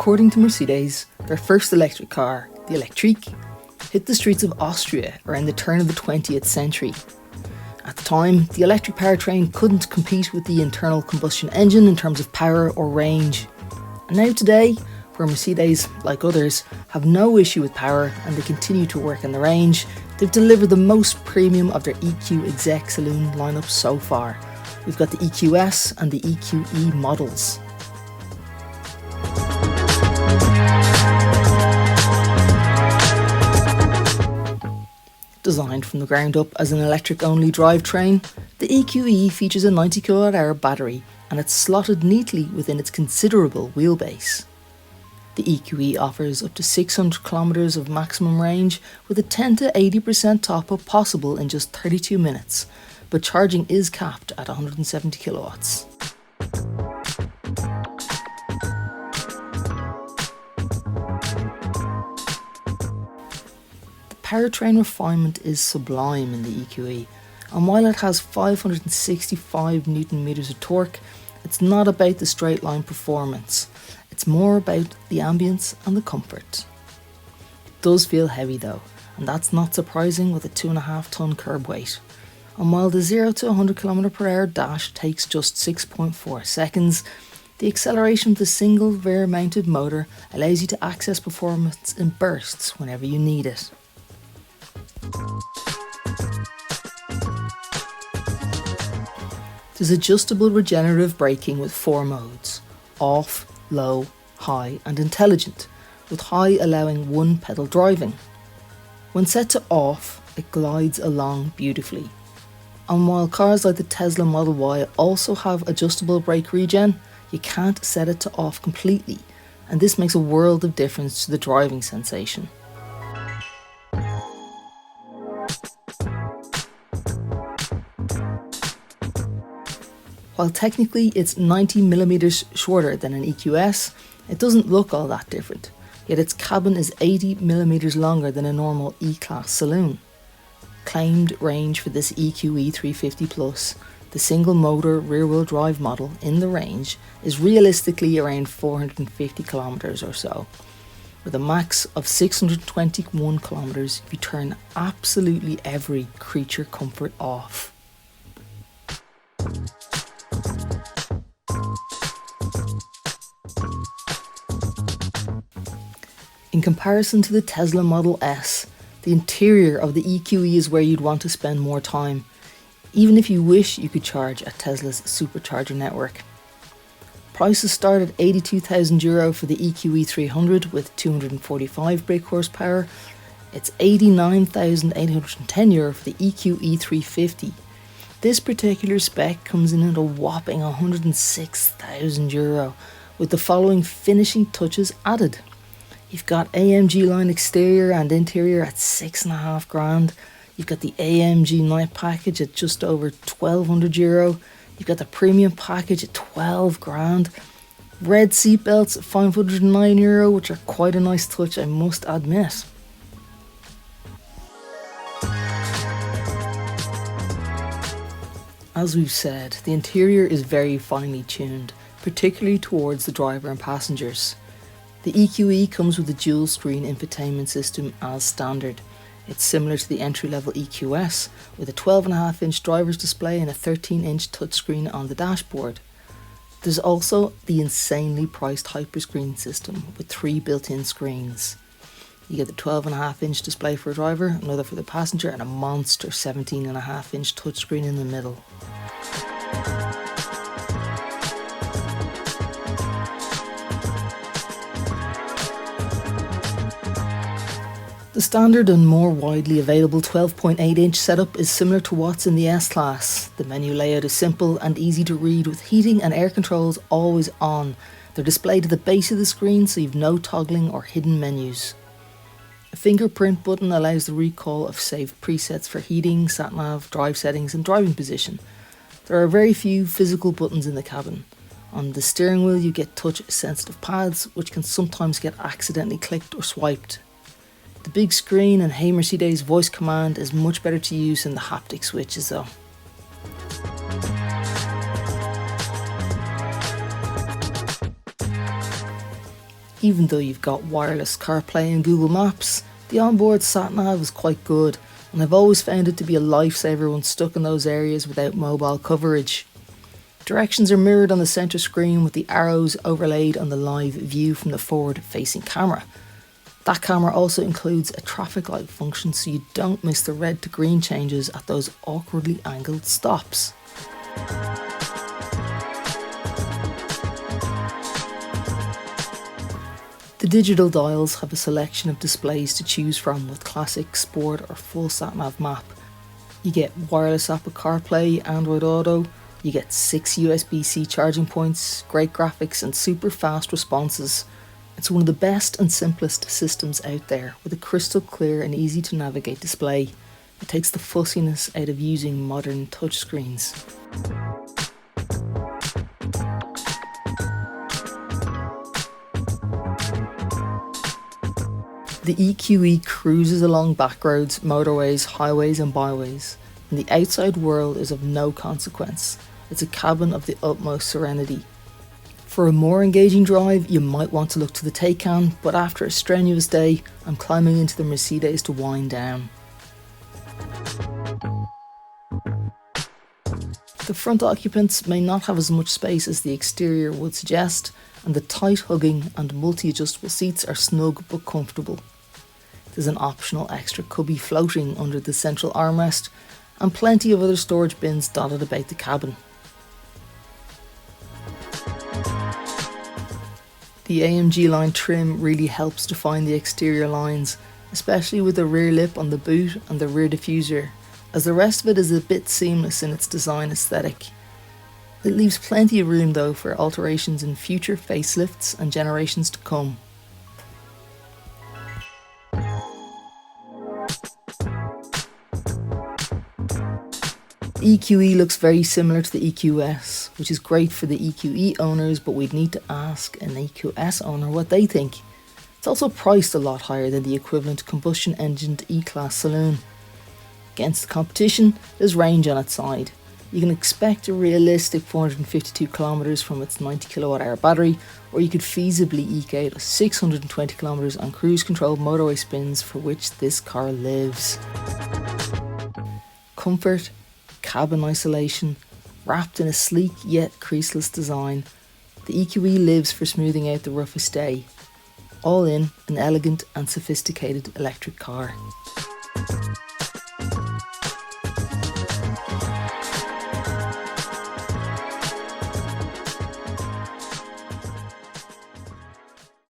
According to Mercedes, their first electric car, the Electrique, hit the streets of Austria around the turn of the 20th century. At the time, the electric powertrain couldn't compete with the internal combustion engine in terms of power or range. And now today, where Mercedes, like others, have no issue with power and they continue to work in the range, they've delivered the most premium of their EQ exec saloon lineup so far. We've got the EQS and the EQE models. Designed from the ground up as an electric-only drivetrain, the EQE features a 90 kWh battery and it's slotted neatly within its considerable wheelbase. The EQE offers up to 600 km of maximum range with a 10 to 80% top-up possible in just 32 minutes, but charging is capped at 170 kilowatts. Powertrain refinement is sublime in the EQE, and while it has 565 Newton meters of torque, it's not about the straight line performance, it's more about the ambience and the comfort. It does feel heavy though, and that's not surprising with a 2.5 tonne curb weight. And while the 0 to 100 km/h dash takes just 6.4 seconds, the acceleration of the single rear mounted motor allows you to access performance in bursts whenever you need it. There's adjustable regenerative braking with 4 modes: off, low, high and intelligent, with high allowing one pedal driving. When set to off, it glides along beautifully. And while cars like the Tesla Model Y also have adjustable brake regen, you can't set it to off completely, and this makes a world of difference to the driving sensation. While technically it's 90mm shorter than an EQS, it doesn't look all that different, yet its cabin is 80mm longer than a normal E-Class saloon. Claimed range for this EQE 350 Plus, the single motor rear wheel drive model in the range, is realistically around 450 kilometers or so, with a max of 621 kilometers if you turn absolutely every creature comfort off. In comparison to the Tesla Model S, the interior of the EQE is where you'd want to spend more time, even if you wish you could charge at Tesla's supercharger network. Prices start at €82,000 for the EQE 300 with 245 brake horsepower. It's €89,810 for the EQE 350. This particular spec comes in at a whopping €106,000 with the following finishing touches added. You've got AMG line exterior and interior at €6,500. You've got the AMG night package at just over €1,200. You've got the premium package at €12,000. Red seatbelts at €509, which are quite a nice touch, I must admit. As we've said, the interior is very finely tuned, particularly towards the driver and passengers. The EQE comes with a dual screen infotainment system as standard. It's similar to the entry-level EQS, with a 12.5-inch driver's display and a 13-inch touchscreen on the dashboard. There's also the insanely priced hyperscreen system with 3 built-in screens. You get the 12.5-inch display for a driver, another for the passenger, and a monster 17.5-inch touchscreen in the middle. The standard and more widely available 12.8-inch setup is similar to what's in the S-Class. The menu layout is simple and easy to read, with heating and air controls always on. They're displayed at the base of the screen so you've no toggling or hidden menus. A fingerprint button allows the recall of saved presets for heating, sat-nav, drive settings and driving position. There are very few physical buttons in the cabin. On the steering wheel you get touch-sensitive pads, which can sometimes get accidentally clicked or swiped. The big screen and Hey Mercedes voice command is much better to use than the haptic switches though. Even though you've got wireless CarPlay and Google Maps, the onboard sat-nav is quite good, and I've always found it to be a lifesaver when stuck in those areas without mobile coverage. Directions are mirrored on the centre screen with the arrows overlaid on the live view from the forward-facing camera. That camera also includes a traffic light function so you don't miss the red to green changes at those awkwardly angled stops. The digital dials have a selection of displays to choose from with classic, sport or full sat-nav map. You get wireless Apple CarPlay, Android Auto, you get 6 USB-C charging points, great graphics and super fast responses. It's one of the best and simplest systems out there with a crystal clear and easy to navigate display. It takes the fussiness out of using modern touchscreens. The EQE cruises along backroads, motorways, highways and byways, and the outside world is of no consequence. It's a cabin of the utmost serenity. For a more engaging drive, you might want to look to the Taycan, but after a strenuous day, I'm climbing into the Mercedes to wind down. The front occupants may not have as much space as the exterior would suggest, and the tight hugging and multi-adjustable seats are snug but comfortable. There's an optional extra cubby floating under the central armrest, and plenty of other storage bins dotted about the cabin. The AMG line trim really helps define the exterior lines, especially with the rear lip on the boot and the rear diffuser, as the rest of it is a bit seamless in its design aesthetic. It leaves plenty of room though for alterations in future facelifts and generations to come. The EQE looks very similar to the EQS, which is great for the EQE owners, but we'd need to ask an EQS owner what they think. It's also priced a lot higher than the equivalent combustion engined E-Class saloon. Against the competition, there's range on its side. You can expect a realistic 452 kilometers from its 90 kWh battery, or you could feasibly eke out 620 kilometers on cruise control motorway spins, for which this car lives. Comfort, cabin isolation, wrapped in a sleek yet creaseless design, the EQE lives for smoothing out the roughest day. All in an elegant and sophisticated electric car.